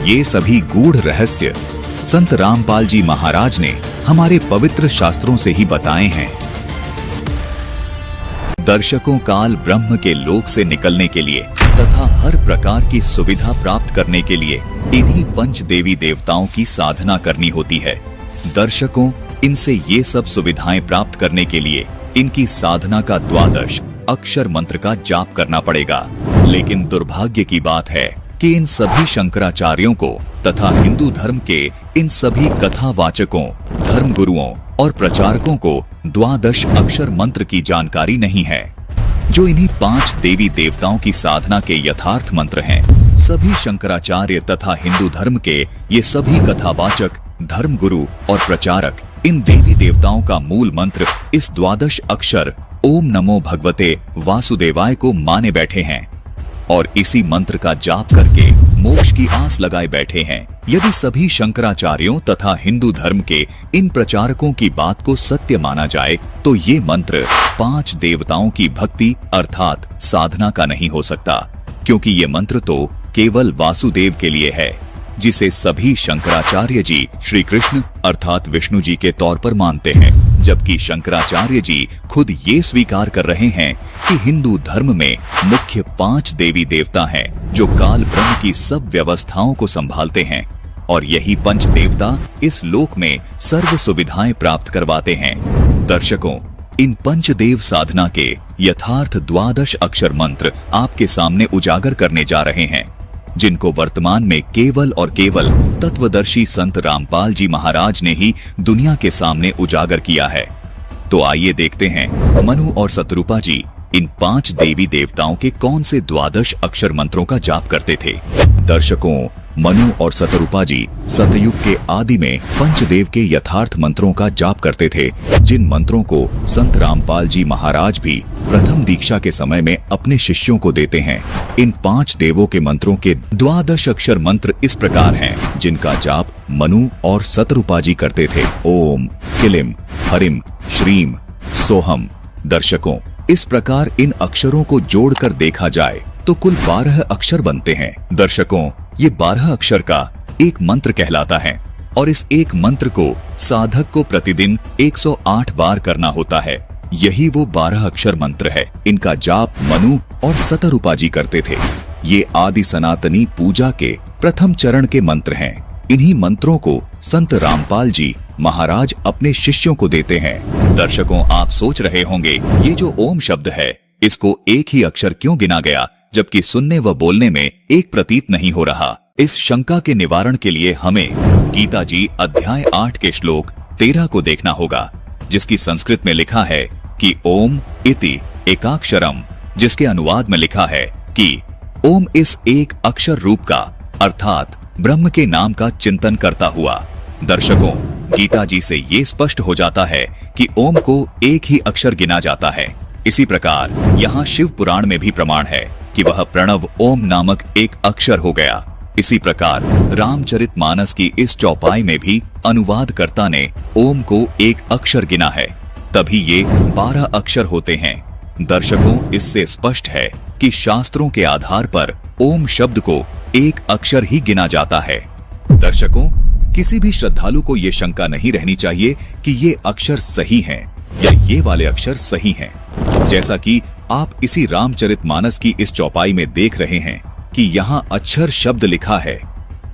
ये सभी गूढ़ रहस्य संत रामपाल जी महाराज ने हमारे पवित्र शास्त्रों से ही बताए हैं। दर्शकों काल ब्रह्म के लोक से निकलने के लिए तथा हर प्रकार की सुविधा प्राप्त करने के लिए इन्हीं पंच देवी देवताओं की साधना करनी होती है। दर्शकों इनसे ये सब सुविधाएं प्राप्त करने के लिए इनकी साधना का द्वादश अक्षर मंत्र का जाप करना पड़ेगा। लेकिन दुर्भाग्य की बात है कि इन सभी शंकराचार्यों को तथा हिंदू धर्म के इन सभी कथावाचकों, धर्म गुरुओं और प्रचारकों को द्वादश अक्षर मंत्र की जानकारी नहीं है, जो इन्हीं 5 देवी देवताओं की साधना के यथार्थ मंत्र हैं। सभी शंकराचार्य तथा हिंदू धर्म के ये सभी कथावाचक, धर्म गुरु और प्रचारक इन देवी देवताओं का मूल मंत्र इस द्वादश अक्षर ओम नमो भगवते वासुदेवाय को माने बैठे हैं और इसी मंत्र का जाप करके मोक्ष की आस लगाए बैठे हैं। यदि सभी शंकराचार्यों तथा हिंदू धर्म के इन प्रचारकों की बात को सत्य माना जाए तो ये मंत्र 5 देवताओं की भक्ति अर्थात साधना का नहीं हो सकता, क्योंकि ये मंत्र तो केवल वासुदेव के लिए है, जिसे सभी शंकराचार्य जी श्री कृष्ण अर्थात विष्णु जी के तौर पर मानते हैं। जबकि शंकराचार्य जी खुद ये स्वीकार कर रहे हैं कि हिंदू धर्म में मुख्य 5 देवी देवता हैं जो काल ब्रह्म की सब व्यवस्थाओं को संभालते हैं और यही पंच देवता इस लोक में सर्व सुविधाएं प्राप्त करवाते हैं। दर्शकों इन पंचदेव साधना के यथार्थ द्वादश अक्षर मंत्र आपके सामने उजागर करने जा रहे हैं, जिनको वर्तमान में केवल और केवल तत्वदर्शी संत रामपाल जी महाराज ने ही दुनिया के सामने उजागर किया है। तो आइए देखते हैं मनु और शतरूपा जी इन 5 देवी देवताओं के कौन से द्वादश अक्षर मंत्रों का जाप करते थे। दर्शकों मनु और शतरूपा जी सतयुग के आदि में पंचदेव के यथार्थ मंत्रों का जाप करते थे, जिन मंत्रों को संत रामपाल जी महाराज भी प्रथम दीक्षा के समय में अपने शिष्यों को देते हैं। इन 5 देवों के मंत्रों के द्वादश अक्षर मंत्र इस प्रकार हैं, जिनका जाप मनु और शतरूपा जी करते थे। ओम किलिम हरिम श्रीम सोहम। दर्शकों इस प्रकार इन अक्षरों को जोड़कर देखा जाए तो कुल 12 अक्षर बनते हैं। दर्शकों ये 12 अक्षर का एक मंत्र कहलाता है और इस एक मंत्र को साधक को प्रतिदिन 108 बार करना होता है। यही वो 12 अक्षर मंत्र है। इनका जाप मनु और शतरूपा जी करते थे। ये आदि सनातनी पूजा के प्रथम चरण के मंत्र हैं। इन्हीं मंत्रों को संत रामपाल जी महाराज अपने शिष्यों को देते हैं। दर्शकों आप सोच रहे होंगे ये जो ओम शब्द है इसको एक ही अक्षर क्यों गिना गया, जबकि सुनने व बोलने में एक प्रतीत नहीं हो रहा। इस शंका के निवारण के लिए हमें गीता जी अध्याय 8 के श्लोक 13 को देखना होगा, जिसकी संस्कृत में लिखा है कि ओम इति एकाक्षरम, जिसके अनुवाद में लिखा है कि ओम इस एक अक्षर रूप का अर्थात ब्रह्म के नाम का चिंतन करता हुआ। दर्शकों गीता जी से ये स्पष्ट हो जाता है कि ओम को एक ही अक्षर गिना जाता है। इसी प्रकार यहाँ शिव पुराण में भी प्रमाण है कि वह प्रणव ओम नामक एक अक्षर हो गया। इसी प्रकार रामचरितमानस की इस चौपाई में भी अनुवादकर्ता ने ओम को एक अक्षर गिना है, तभी ये 12 अक्षर होते हैं। दर्शकों इससे स्पष्ट है कि शास्त्रों के आधार पर ओम शब्द को एक अक्षर ही गिना जाता है। दर्शकों किसी भी श्रद्धालु को ये शंका नहीं रहनी चाहिए कि ये अक्षर सही हैं या ये वाले अक्षर सही हैं। जैसा कि आप इसी रामचरितमानस की इस चौपाई में देख रहे हैं कि यहाँ अक्षर शब्द लिखा है,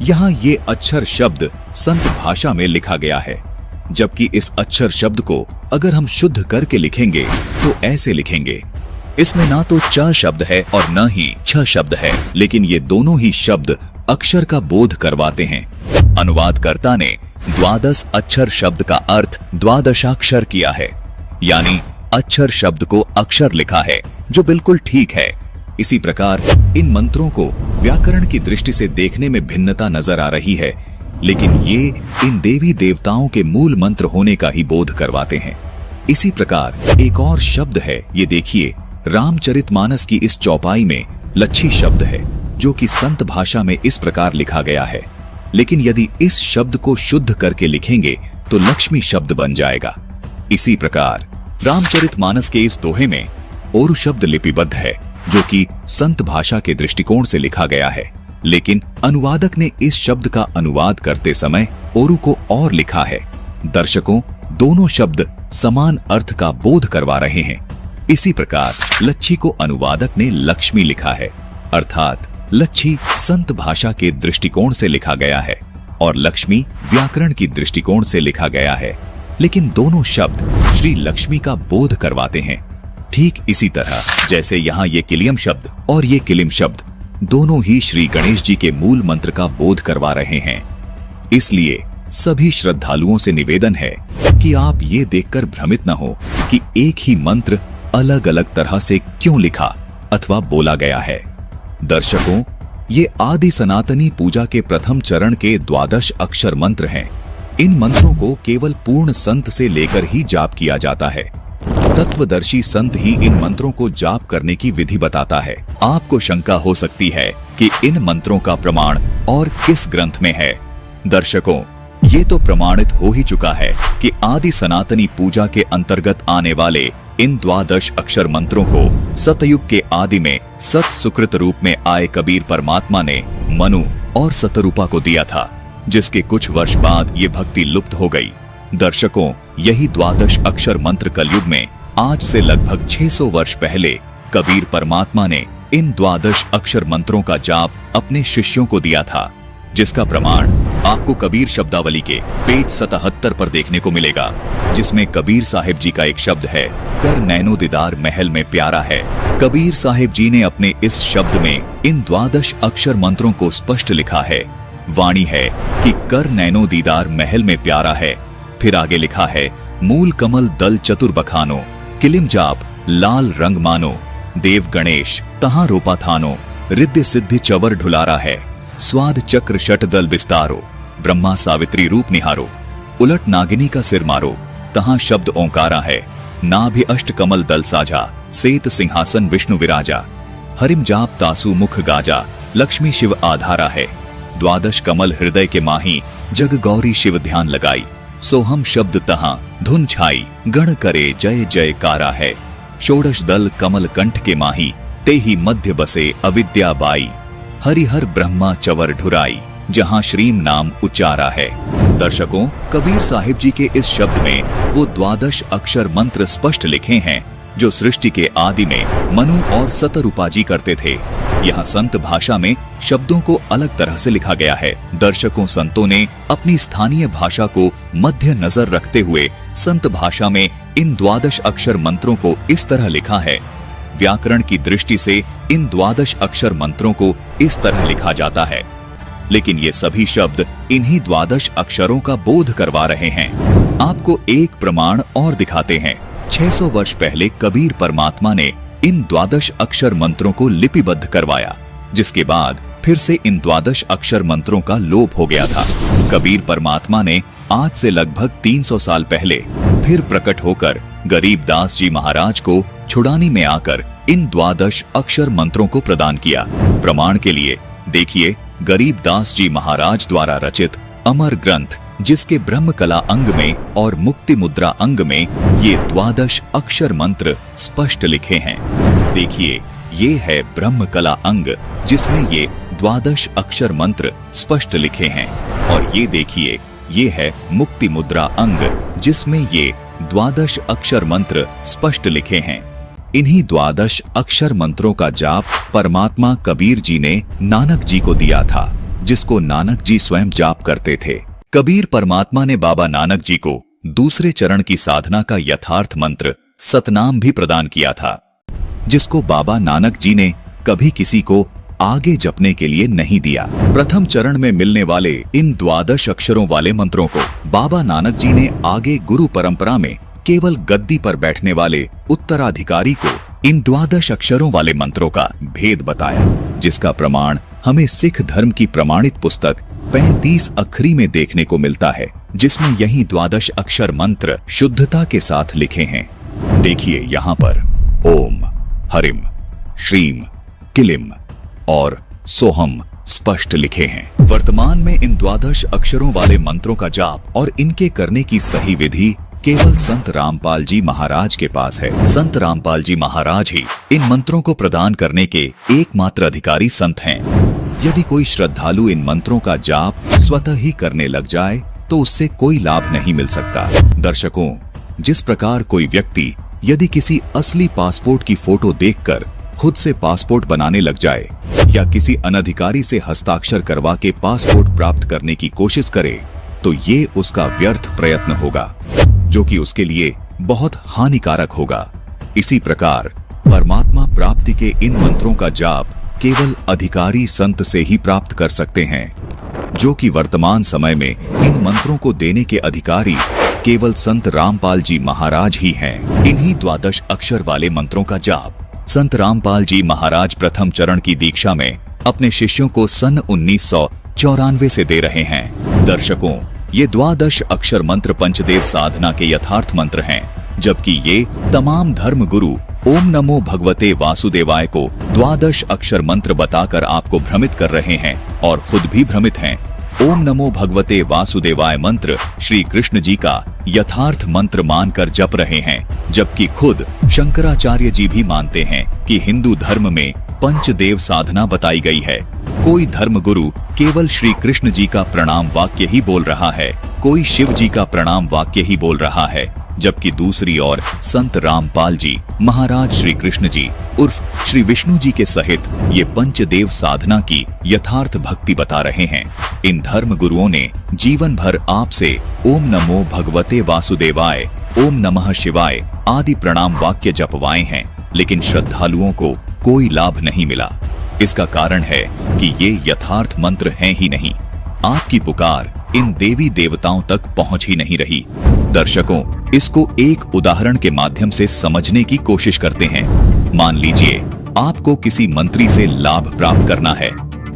यहाँ ये अक्षर शब्द संत भाषा में लिखा गया है, जबकि इस अक्षर शब्द को अगर हम शुद्ध करके लिखेंगे तो ऐसे लिखेंगे। इसमें ना तो च शब्द है और न ही छ शब्द है, लेकिन ये दोनों ही शब्द अक्षर का बोध करवाते हैं। अनुवादकर्ता ने द्वादश अक्षर शब्द का अर्थ द्वादशाक्षर किया है, यानी अक्षर शब्द को अक्षर लिखा है, जो बिल्कुल ठीक है। इसी प्रकार इन मंत्रों को व्याकरण की दृष्टि से देखने में भिन्नता नजर आ रही है, लेकिन ये इन देवी देवताओं के मूल मंत्र होने का ही बोध करवाते हैं। इसी प्रकार एक और शब्द है, ये देखिए रामचरितमानस की इस चौपाई में लच्छी शब्द है, जो कि संत भाषा में इस प्रकार लिखा गया है, लेकिन यदि इस शब्द को शुद्ध करके लिखेंगे तो लक्ष्मी शब्द बन जाएगा। इसी प्रकार रामचरितमानस के इस दोहे में ओरु शब्द लिपिबद्ध है, जो कि संत भाषा के दृष्टिकोण से लिखा गया है, लेकिन अनुवादक ने इस शब्द का अनुवाद करते समय ओरु को और लिखा है। दर्शकों, दोनों शब्द समान अर्थ का बोध करवा रहे हैं। इसी प्रकार लच्छी को अनुवादक ने लक्ष्मी लिखा है, अर्थात लच्छी संत भाषा के दृष्टिकोण से लिखा गया है और लक्ष्मी व्याकरण की दृष्टिकोण से लिखा गया है, लेकिन दोनों शब्द श्री लक्ष्मी का बोध करवाते हैं। ठीक इसी तरह जैसे यहाँ ये किलियम शब्द और ये किलिम शब्द दोनों ही श्री गणेश जी के मूल मंत्र का बोध करवा रहे हैं। इसलिए सभी श्रद्धालुओं से निवेदन है कि आप ये देखकर भ्रमित न हो कि एक ही मंत्र अलग अलग तरह से क्यों लिखा अथवा बोला गया है। दर्शकों, ये आदि सनातनी पूजा के प्रथम चरण के 12 अक्षर मंत्र हैं। इन मंत्रों को केवल पूर्ण संत से लेकर ही जाप किया जाता है। तत्वदर्शी संत ही इन मंत्रों को जाप करने की विधि बताता है। आपको शंका हो सकती है कि इन मंत्रों का प्रमाण और किस ग्रंथ में है। दर्शकों, ये तो प्रमाणित हो ही चुका है कि आदि सनातनी पूजा के अंतर्गत आने वाले इन 12 अक्षर मंत्रों को सतयुग के आदि में सत सुकृत रूप में आए कबीर परमात्मा ने मनु और सतरूपा को दिया था, जिसके कुछ वर्ष बाद ये भक्ति लुप्त हो गई। दर्शकों, यही 12 अक्षर मंत्र कलयुग में आज से लगभग 600 वर्ष पहले कबीर परमात्मा ने इन 12 अक्षर मंत्रों का जाप अपने शिष्यों को दिया था, जिसका प्रमाण आपको कबीर शब्दावली के पेज 77 पर देखने को मिलेगा, जिसमें कबीर साहिब जी का एक शब्द है, कर नैनो दीदार महल में प्यारा है। कबीर साहिब जी ने अपने इस शब्द में इन 12 अक्षर मंत्रों को स्पष्ट लिखा है। वाणी है कि कर नैनो दीदार महल में प्यारा है। फिर आगे लिखा है, मूल कमल दल चतुर बखानो, किलिम जाप लाल रंग मानो, देव गणेश तहां रोपा थानो, रिद्धि सिद्धि चवर ढुलारा है, स्वाद चक्र शट दल बिस्तारो, ब्रह्मा सावित्री रूप निहारो, उलट नागिनी का सिर मारो, तहां शब्द ओंकारा है, नाभि अष्ट कमल दल साझा, सेत सिंहासन विष्णु विराजा, हरिम जाप तासु मुख गाजा, लक्ष्मी शिव आधारा है, 12 कमल हृदय के माही, जग गौरी शिव ध्यान लगाई, सोहम शब्द तहां धुन छाई, गण करे जय जयकारा है, षोडश दल कमल कंठ के माही, ते ही मध्य बसे अविद्या बाई, हरिहर ब्रह्मा चवर ढुराई, जहां श्रीम नाम उच्चारा है। दर्शकों, कबीर साहिब जी के इस शब्द में वो 12 अक्षर मंत्र स्पष्ट लिखे हैं जो सृष्टि के आदि में मनु और सतरूपा जी करते थे। यहाँ संत भाषा में शब्दों को अलग तरह से लिखा गया है। दर्शकों, संतों ने अपनी स्थानीय भाषा को मध्य नजर रखते हुए संत भाषा में इन 12 अक्षर मंत्रों को इस तरह लिखा है। व्याकरण की दृष्टि से इन 12 अक्षर मंत्रों को इस तरह लिखा जाता है, लेकिन ये सभी शब्द इन्हीं 12 अक्षरों का बोध करवा रहे हैं। आपको एक प्रमाण और दिखाते हैं। 600 वर्ष पहले कबीर परमात्मा ने इन 12 अक्षर मंत्रों को लिपिबद्ध करवाया, जिसके बाद फिर से इन 12 अक्षर मंत्रों का लोप हो गया था। कबीर परमात्मा ने आज से लगभग 300 साल पहले फिर प्रकट होकर गरीबदास जी महाराज को छुड़ानी में आकर इन 12 अक्षर मंत्रों को प्रदान किया। प्रमाण के लिए देखिए, गरीबदास जी महाराज द्वारा रचित अमर ग्रंथ, जिसके ब्रह्म कला अंग में और मुक्ति मुद्रा अंग में ये 12 अक्षर मंत्र स्पष्ट लिखे हैं। देखिए, ये है ब्रह्म कला अंग, जिसमें ये 12 अक्षर मंत्र स्पष्ट लिखे हैं, और ये देखिए, ये है मुक्ति मुद्रा अंग, जिसमें ये 12 अक्षर मंत्र स्पष्ट लिखे हैं। इन्हीं 12 अक्षर मंत्रों का जाप परमात्मा कबीर जी ने नानक जी को दिया था, जिसको नानक जी स्वयं जाप करते थे। कबीर परमात्मा ने बाबा नानक जी को दूसरे चरण की साधना का यथार्थ मंत्र सतनाम भी प्रदान किया था, जिसको बाबा नानक जी ने कभी किसी को आगे जपने के लिए नहीं दिया। प्रथम चरण में मिलने वाले इन 12 अक्षरों वाले मंत्रों को बाबा नानक जी ने आगे गुरु परंपरा में केवल गद्दी पर बैठने वाले उत्तराधिकारी को इन 12 अक्षरों वाले मंत्रों का भेद बताया, जिसका प्रमाण हमें सिख धर्म की प्रमाणित पुस्तक 35 अखरी में देखने को मिलता है, जिसमें यही 12 अक्षर मंत्र शुद्धता के साथ लिखे हैं। देखिए, यहाँ पर ओम, हरिम, श्रीम, किलिम और सोहम स्पष्ट लिखे हैं। वर्तमान में इन 12 अक्षरों वाले मंत्रों का जाप और इनके करने की सही विधि केवल संत रामपाल जी महाराज के पास है। संत रामपाल जी महाराज ही इन मंत्रों को प्रदान करने के एकमात्र अधिकारी संत हैं। यदि कोई श्रद्धालु इन मंत्रों का जाप स्वतः ही करने लग जाए तो उससे कोई लाभ नहीं मिल सकता। दर्शकों, जिस प्रकार कोई व्यक्ति यदि किसी असली पासपोर्ट की फोटो देखकर खुद से पासपोर्ट बनाने लग जाए या किसी अनधिकारी से हस्ताक्षर करवा के पासपोर्ट प्राप्त करने की कोशिश करे तो ये उसका व्यर्थ प्रयत्न होगा, जो कि उसके लिए बहुत हानिकारक होगा। इसी प्रकार परमात्मा प्राप्ति के इन मंत्रों का जाप केवल अधिकारी संत से ही प्राप्त कर सकते हैं, जो कि वर्तमान समय में इन मंत्रों को देने के अधिकारी केवल संत रामपाल जी महाराज ही हैं। इन्हीं द्वादश अक्षर वाले मंत्रों का जाप संत रामपाल जी महाराज प्रथम चरण की दीक्षा में अपने शिष्यों को सन 1994 से दे रहे हैं। दर्शकों, ये द्वादश अक्षर मंत्र पंचदेव साधना के यथार्थ मंत्र हैं, जबकि ये तमाम धर्म गुरु ओम नमो भगवते वासुदेवाय को द्वादश अक्षर मंत्र बताकर आपको भ्रमित कर रहे हैं और खुद भी भ्रमित हैं। ओम नमो भगवते वासुदेवाय मंत्र श्री कृष्ण जी का यथार्थ मंत्र मानकर जप रहे हैं, जबकि खुद शंकराचार्य जी भी मानते हैं कि हिंदू धर्म में पंचदेव साधना बताई गई है। कोई धर्म गुरु केवल श्री कृष्ण जी का प्रणाम वाक्य ही बोल रहा है, कोई शिव जी का प्रणाम वाक्य ही बोल रहा है, जबकि दूसरी ओर संत रामपाल जी महाराज श्री कृष्ण जी उर्फ श्री विष्णु जी के सहित ये पंचदेव साधना की यथार्थ भक्ति बता रहे हैं। इन धर्म गुरुओं ने जीवन भर आपसे ओम नमो भगवते वासुदेवाय, ओम नमः शिवाय आदि प्रणाम वाक्य जपवाए हैं, लेकिन श्रद्धालुओं को कोई लाभ नहीं मिला। इसका कारण है कि ये यथार्थ मंत्र हैं ही नहीं। आपकी पुकार इन देवी देवताओं तक पहुंच ही नहीं रही। दर्शकों, इसको एक उदाहरण के माध्यम से समझने की कोशिश करते हैं। मान लीजिए आपको किसी मंत्री से लाभ प्राप्त करना है।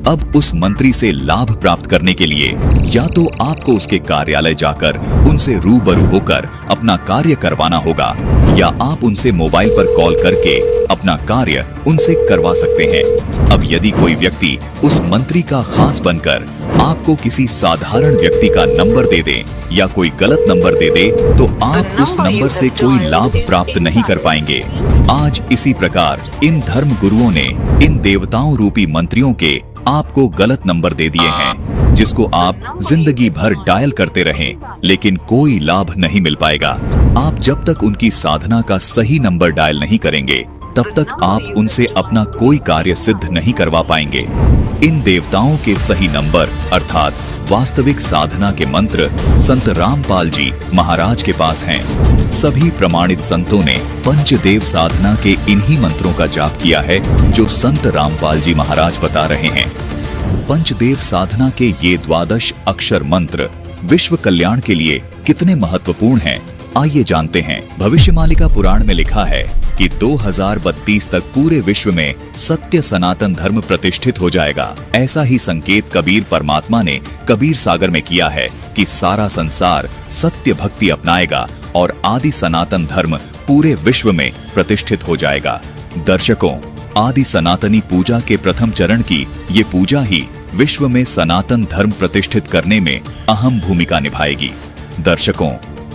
अब उस मंत्री से लाभ प्राप्त करने के लिए या तो आपको उसके कार्यालय जाकर उनसे रूबरू होकर अपना कार्य करवाना होगा, या आप उनसे मोबाइल पर कॉल करके अपना कार्य उनसे करवा सकते हैं। अब यदि कोई व्यक्ति उस मंत्री का खास बनकर आपको किसी साधारण व्यक्ति का नंबर दे दे या कोई गलत नंबर दे दे, तो आप उस नंबर से कोई लाभ प्राप्त नहीं कर पाएंगे। आज इसी प्रकार इन धर्म गुरुओं ने इन देवताओं रूपी मंत्रियों के आपको गलत नंबर दे दिए हैं, जिसको आप जिंदगी भर डायल करते रहें, लेकिन कोई लाभ नहीं मिल पाएगा। आप जब तक उनकी साधना का सही नंबर डायल नहीं करेंगे, तब तक आप उनसे अपना कोई कार्य सिद्ध नहीं करवा पाएंगे। इन देवताओं के सही नंबर अर्थात वास्तविक साधना के मंत्र संत रामपाल जी महाराज के पास हैं। सभी प्रमाणित संतों ने पंचदेव साधना के इन्हीं मंत्रों का जाप किया है, जो संत रामपाल जी महाराज बता रहे हैं। पंचदेव साधना के ये द्वादश अक्षर मंत्र विश्व कल्याण के लिए कितने महत्वपूर्ण हैं, आइए जानते हैं। भविष्यमालिका पुराण में लिखा है कि 2032 तक पूरे विश्व में सत्य सनातन धर्म प्रतिष्ठित हो जाएगा। ऐसा ही संकेत कबीर परमात्मा ने कबीर सागर में किया है कि सारा संसार सत्य भक्ति अपनाएगा और आदि सनातन धर्म पूरे विश्व में प्रतिष्ठित हो जाएगा। दर्शकों, आदि सनातनी पूजा के प्रथम चरण की ये पूजा ही विश्व में सनातन धर्म प्रतिष्ठित करने में अहम भूमिका निभाएगी। दर्शकों,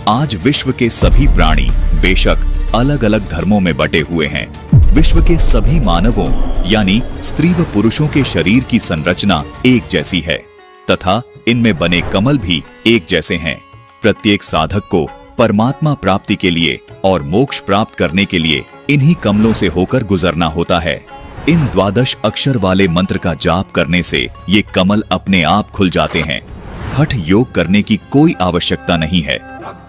आज विश्व के सभी प्राणी बेशक अलग अलग धर्मों में बटे हुए हैं। विश्व के सभी मानवों यानी स्त्री व पुरुषों के शरीर की संरचना एक जैसी है तथा इनमें बने कमल भी एक जैसे हैं। प्रत्येक साधक को परमात्मा प्राप्ति के लिए और मोक्ष प्राप्त करने के लिए इन्हीं कमलों से होकर गुजरना होता है। इन द्वादश अक्षर वाले मंत्र का जाप करने से ये कमल अपने आप खुल जाते हैं। हठ योग करने की कोई आवश्यकता नहीं है।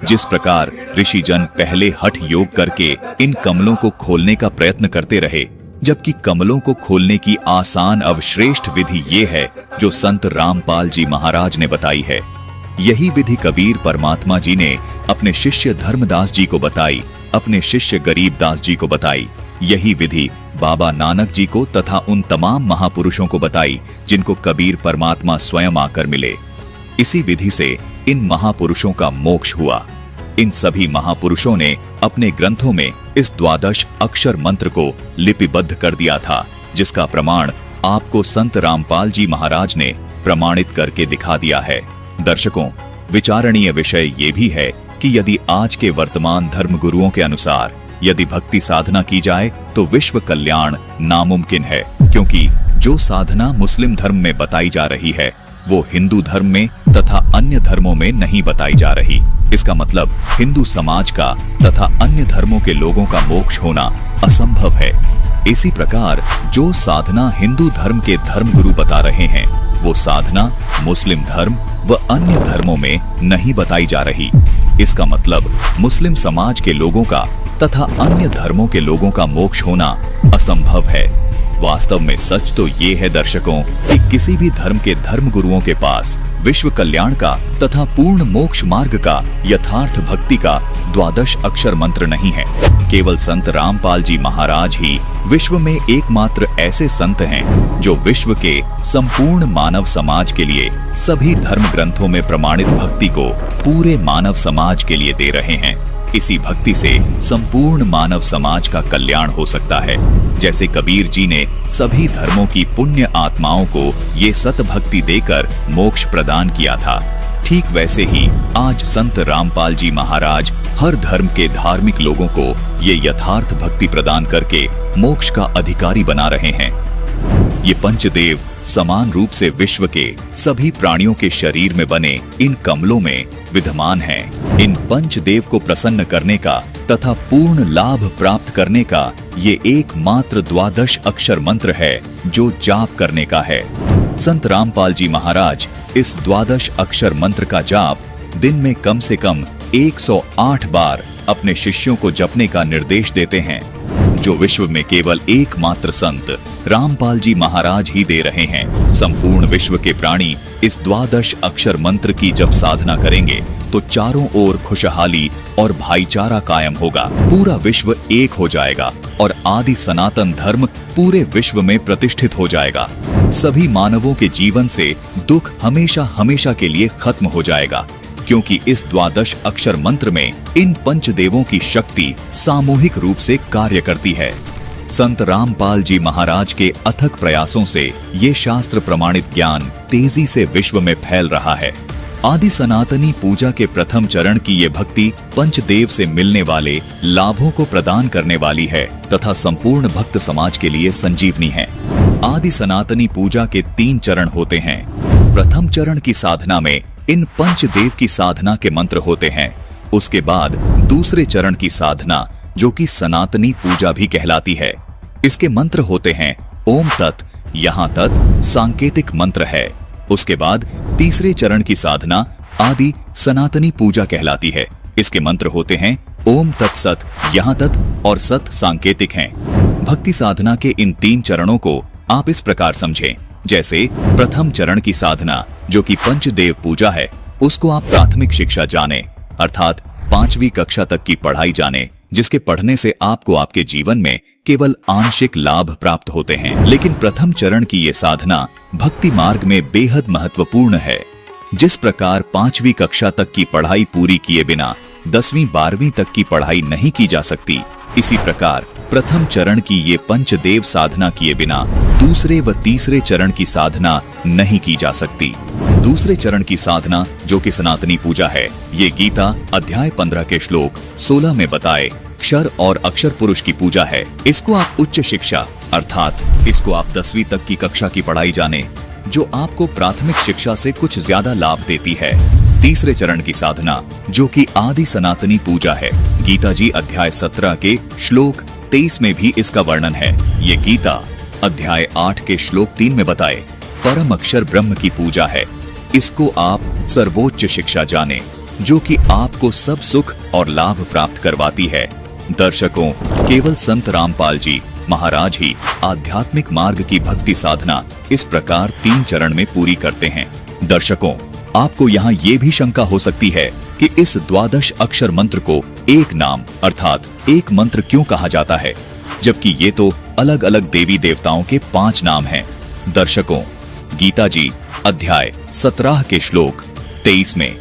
जिस प्रकार ऋषिजन पहले हठ योग करके इन कमलों को खोलने का प्रयत्न करते रहे, जबकि कमलों को खोलने की आसान अवश्रेष्ठ विधि ये है जो संत रामपाल जी महाराज ने बताई है। यही विधि कबीर परमात्मा जी ने अपने शिष्य धर्मदास जी को बताई, अपने शिष्य गरीबदास जी को बताई। यही विधि बाबा नानक जी को तथा उन तमाम महापुरुषों को बताई जिनको कबीर परमात्मा स्वयं आकर मिले। इसी विधि से इन महापुरुषों का मोक्ष हुआ। इन सभी महापुरुषों ने अपने ग्रंथों में इस द्वादश अक्षर मंत्र को लिपिबद्ध कर दिया था, जिसका प्रमाण आपको संत रामपाल जी महाराज ने प्रमाणित करके दिखा दिया है। दर्शकों, विचारणीय विषय ये भी है कि कि यदि आज के वर्तमान धर्मगुरुओं के अनुसार यदि भक्ति साधना की जाए तो विश्व कल्याण नामुमकिन है, क्योंकि जो साधना मुस्लिम धर्म में बताई जा रही है वो हिंदू धर्म में तथा अन्य धर्मों में नहीं बताई जा रही। इसका मतलब हिंदू समाज का तथा अन्य धर्मों के लोगों का मोक्ष होना असंभव है। इसी प्रकार जो साधना हिंदू धर्म के धर्मगुरु बता रहे हैं वो साधना मुस्लिम धर्म व अन्य धर्मों में नहीं बताई जा रही। इसका मतलब मुस्लिम समाज के लोगों का तथा अन्य धर्मों के लोगों का मोक्ष होना असंभव है। वास्तव में सच तो ये है दर्शकों कि किसी भी धर्म के धर्मगुरुओं के पास विश्व कल्याण का तथा पूर्ण मोक्ष मार्ग का यथार्थ भक्ति का 12 अक्षर मंत्र नहीं है। केवल संत रामपाल जी महाराज ही विश्व में एकमात्र ऐसे संत हैं जो विश्व के संपूर्ण मानव समाज के लिए सभी धर्म ग्रंथों में प्रमाणित भक्ति को पूरे मानव समाज के लिए दे रहे हैं। इसी भक्ति से संपूर्ण मानव समाज का कल्याण हो सकता है। जैसे कबीर जी ने सभी धर्मों की पुण्य आत्माओं को ये सत भक्ति देकर मोक्ष प्रदान किया था, ठीक वैसे ही आज संत रामपाल जी महाराज हर धर्म के धार्मिक लोगों को ये यथार्थ भक्ति प्रदान करके मोक्ष का अधिकारी बना रहे हैं। ये पंचदेव समान रूप से विश्व के सभी प्राणियों के शरीर में बने इन कमलों में विद्यमान हैं। इन पंचदेव को प्रसन्न करने का तथा पूर्ण लाभ प्राप्त करने का ये एकमात्र 12 अक्षर मंत्र है जो जाप करने का है। संत रामपाल जी महाराज इस 12 अक्षर मंत्र का जाप दिन में कम से कम 108 बार अपने शिष्यों को जपने का निर्देश देते हैं, जो विश्व में केवल एकमात्र संत रामपाल जी महाराज ही दे रहे हैं। संपूर्ण विश्व के प्राणी इस 12 अक्षर मंत्र की जब साधना करेंगे तो चारों ओर खुशहाली और भाईचारा कायम होगा। पूरा विश्व एक हो जाएगा और आदि सनातन धर्म पूरे विश्व में प्रतिष्ठित हो जाएगा। सभी मानवों के जीवन से दुख हमेशा हमेशा के लिए खत्म हो जाएगा, क्योंकि इस 12 अक्षर मंत्र में इन पंचदेवों की शक्ति सामूहिक रूप से कार्य करती है। संत रामपाल जी महाराज के अथक प्रयासों से ये शास्त्र प्रमाणित ज्ञान तेजी से विश्व में फैल रहा है। आदि सनातनी पूजा के प्रथम चरण की ये भक्ति पंचदेव से मिलने वाले लाभों को प्रदान करने वाली है तथा संपूर्ण भक्त समाज के लिए संजीवनी है। आदि सनातनी पूजा के 3 चरण होते हैं। प्रथम चरण की साधना में इन पंचदेव की साधना के मंत्र होते हैं। उसके बाद दूसरे चरण की साधना, जो कि सनातनी पूजा भी कहलाती है, इसके मंत्र होते हैं ओम तत्, यहाँ तत् सांकेतिक मंत्र है। उसके बाद तीसरे चरण की साधना आदि सनातनी पूजा कहलाती है। इसके मंत्र होते हैं ओम तत्सत, यहाँ तत् और सत सांकेतिक हैं। भक्ति साधना के इन 3 चरणों को आप इस प्रकार समझें, जैसे प्रथम चरण की साधना जो कि पंचदेव पूजा है, उसको आप प्राथमिक शिक्षा जाने, अर्थात 5वीं कक्षा तक की पढ़ाई जाने, जिसके पढ़ने से आपको आपके जीवन में केवल आंशिक लाभ प्राप्त होते हैं। लेकिन प्रथम चरण की ये साधना भक्ति मार्ग में बेहद महत्वपूर्ण है। जिस प्रकार 5वीं कक्षा तक की पढ़ाई पूरी किए बिना 10वीं 12वीं तक की पढ़ाई नहीं की जा सकती, इसी प्रकार प्रथम चरण की ये पंचदेव साधना किए बिना दूसरे व तीसरे चरण की साधना नहीं की जा सकती। दूसरे चरण की साधना जो कि सनातनी पूजा है, ये गीता अध्याय 15 के श्लोक 16 में बताए क्षर और अक्षर पुरुष की पूजा है। इसको आप उच्च शिक्षा अर्थात इसको आप 10वीं तक की कक्षा की पढ़ाई जाने, जो आपको प्राथमिक शिक्षा से कुछ ज्यादा लाभ देती है। तीसरे चरण की साधना जो कि आदि सनातनी पूजा है, गीता जी अध्याय 17 के श्लोक 23 में भी इसका वर्णन है। ये गीता अध्याय 8 के श्लोक 3 में बताए परम अक्षर ब्रह्म की पूजा है। इसको आप सर्वोच्च शिक्षा जाने, जो कि आपको सब सुख और लाभ प्राप्त करवाती है। दर्शकों, केवल संत रामपाल जी महाराज ही आध्यात्मिक मार्ग की भक्ति साधना इस प्रकार 3 चरण में पूरी करते हैं। दर्शकों, आपको यहाँ ये भी शंका हो सकती है कि इस 12 अक्षर मंत्र को एक नाम अर्थात एक मंत्र क्यों कहा जाता है, जबकि ये तो अलग अलग देवी देवताओं के 5 नाम हैं। दर्शकों, गीता जी अध्याय 17 के श्लोक 23 में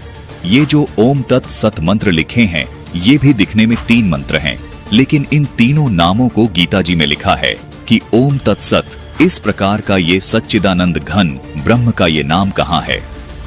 ये जो ओम तत् सत मंत्र लिखे हैं, ये भी दिखने में 3 मंत्र हैं, लेकिन इन तीनों नामों को गीता जी में लिखा है कि ओम तत्सत। इस प्रकार का ये सच्चिदानंद घन ब्रह्म का ये नाम कहाँ है?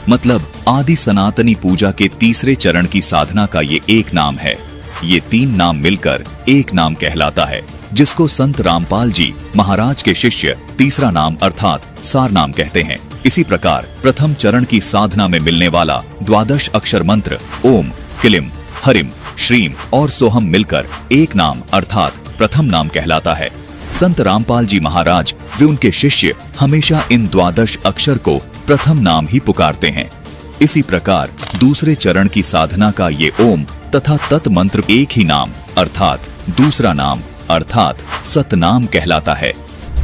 मतलब आदि सनातनी पूजा के तीसरे चरण की साधना का ये एक नाम है। ये 3 नाम मिलकर एक नाम कहलाता है, जिसको संत रामपाल जी महाराज के शिष्य तीसरा नाम अर्थात सार नाम कहते हैं। इसी प्रकार प्रथम चरण की साधना में मिलने वाला 12 अक्षर मंत्र ओम, किलिम, हरिम, श्रीम और सोहम मिलकर एक नाम अर्थात प्रथम नाम कहलाता है। संत रामपाल जी महाराज व उनके शिष्य हमेशा इन 12 अक्षर को प्रथम नाम ही पुकारते हैं। इसी प्रकार दूसरे चरण की साधना का ये ओम तथा तत् मंत्र एक ही नाम अर्थात दूसरा नाम अर्थात सतनाम कहलाता है।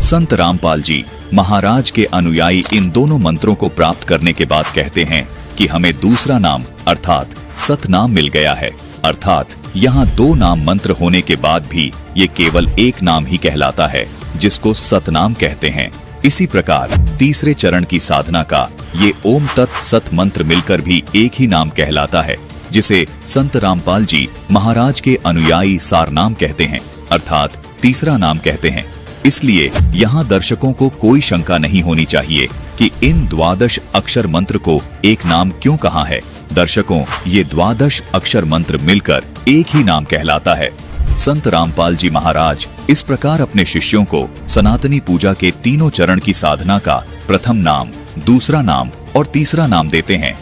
संत रामपाल जी महाराज के अनुयायी इन दोनों मंत्रों को प्राप्त करने के बाद कहते हैं कि हमें दूसरा नाम अर्थात सतनाम मिल गया है। अर्थात यहाँ 2 नाम मंत्र होने के बाद भी ये केवल एक नाम ही कहलाता है, जिसको सतनाम कहते हैं। इसी प्रकार तीसरे चरण की साधना का ये ओम तत् सत मंत्र मिलकर भी एक ही नाम कहलाता है, जिसे संत रामपाल जी महाराज के अनुयायी सार नाम कहते हैं अर्थात तीसरा नाम कहते हैं। इसलिए यहाँ दर्शकों को कोई शंका नहीं होनी चाहिए कि इन 12 अक्षर मंत्र को एक नाम क्यों कहा है। दर्शकों, ये 12 अक्षर मंत्र मिलकर एक ही नाम कहलाता है। संत रामपाल जी महाराज इस प्रकार अपने शिष्यों को सनातनी पूजा के तीनों चरण की साधना का प्रथम नाम, दूसरा नाम और तीसरा नाम देते हैं।